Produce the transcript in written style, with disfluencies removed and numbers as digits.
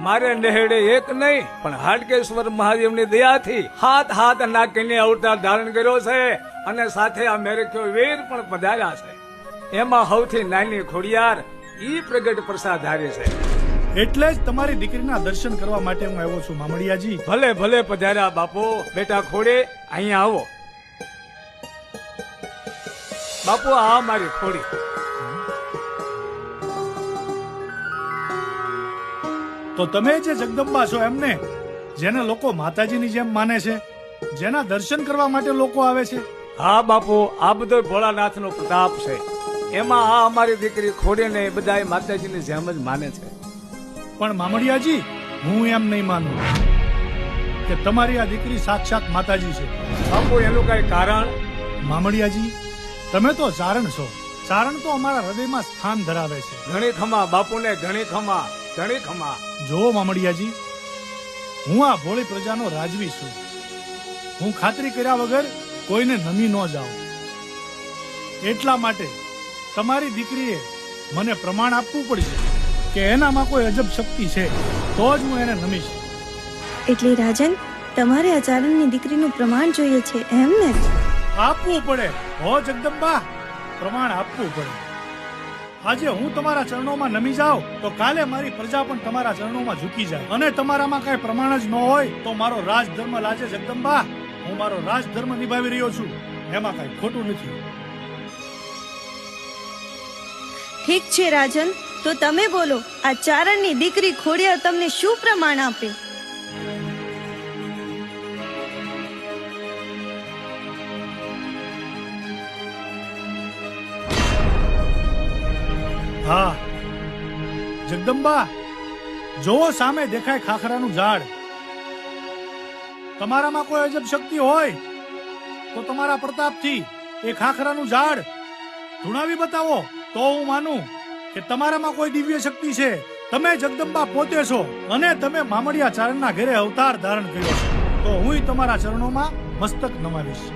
મારે નેહડે એક નહીં પણ હાડકેશ્વર મહાદેવની દયાથી હાથ નાખીને અવતાર ધારણ કર્યો છે અને સાથે આ મેરખ્યો વીર પણ પધાર્યા છે. એમાં સૌથી નાની ખોડિયાર ઈ પ્રગટ પ્રસાદ ધારે છે. એટલે જ તમારી દીકરીના દર્શન કરવા માટે હું આવ્યો છું મામડિયાજી. ભલે ભલે પધાર્યા બાપુ. બેટા ખોડે અહીંયા આવો. બાપુ આ મારી ખોડી. તો તમે જે જગદંબા છો એમને, જેને લોકો માતાજીની જેમ માને છે, જેના દર્શન કરવા માટે લોકો આવે છે. હા બાપુ, આ બધો ભોળાનાથનો પ્રતાપ છે. એમાં આ અમારી દીકરી ખોડીને બધાય માતાજીની જેમ જ માને છે. પણ મામડિયાજી, હું એમ નહીં માનું કે તમારી આ દીકરી સાક્ષાત માતાજી છે. બાપુ એનું કઈ કારણ? મામડિયાજી, તમે તો ચારણ છો. ચારણ તો અમારા હૃદયમાં સ્થાન ધરાવે છે. ઘણી ખમા બાપુને, ઘણી ખમા, ઘણી ખમા. જો મામડિયાજી, હું આ ભોળી પ્રજાનો રાજવી છું. હું ખાતરી કર્યા વગર કોઈને નમી ન જાઉં. એટલા માટે તમારી દીકરીએ મને પ્રમાણ આપવું પડશે કે એનામાં કોઈ અજબ શક્તિ છે, તો જ હું એને નમીશ. એટલે રાજન, તમારે આ ચારણની દીકરીનું પ્રમાણ જોઈએ છે એમ ને? આપવું પડે હો જગદંબા, પ્રમાણ આપવું પડે. આજે હું તમારા ચરણોમાં નમી જાઉં તો કાલે મારી પ્રજા પણ તમારા ચરણોમાં ઝૂકી જાય. અને તમારામાં કઈ પ્રમાણ જ ન હોય તો મારો રાજધર્મ લાજે જગદંબા. હું મારો રાજધર્મ નિભાવી રહ્યો છું, એમાં કઈ ખોટું નથી. ઠીક છે રાજન, તો તમે બોલો, આ ચારણની દીકરી ખોડિયાર તમને શું પ્રમાણ આપે? હા જગદંબા, જોવો સામે દેખાય ખાખરાનું ઝાડ. તમારામાં કોઈ અજબ શક્તિ હોય તો તમારા પ્રતાપથી એ ખાખરાનું ઝાડ ધૂણાવી બતાવો, તો હું માનું કે તમારામાં કોઈ દિવ્ય શક્તિ છે. તમે જગદંબા પોતે છો અને તમે મામડિયા ચારણના ઘરે અવતાર ધારણ કર્યો છે, તો હું તમારા ચરણોમાં મસ્તક નમાવીશ.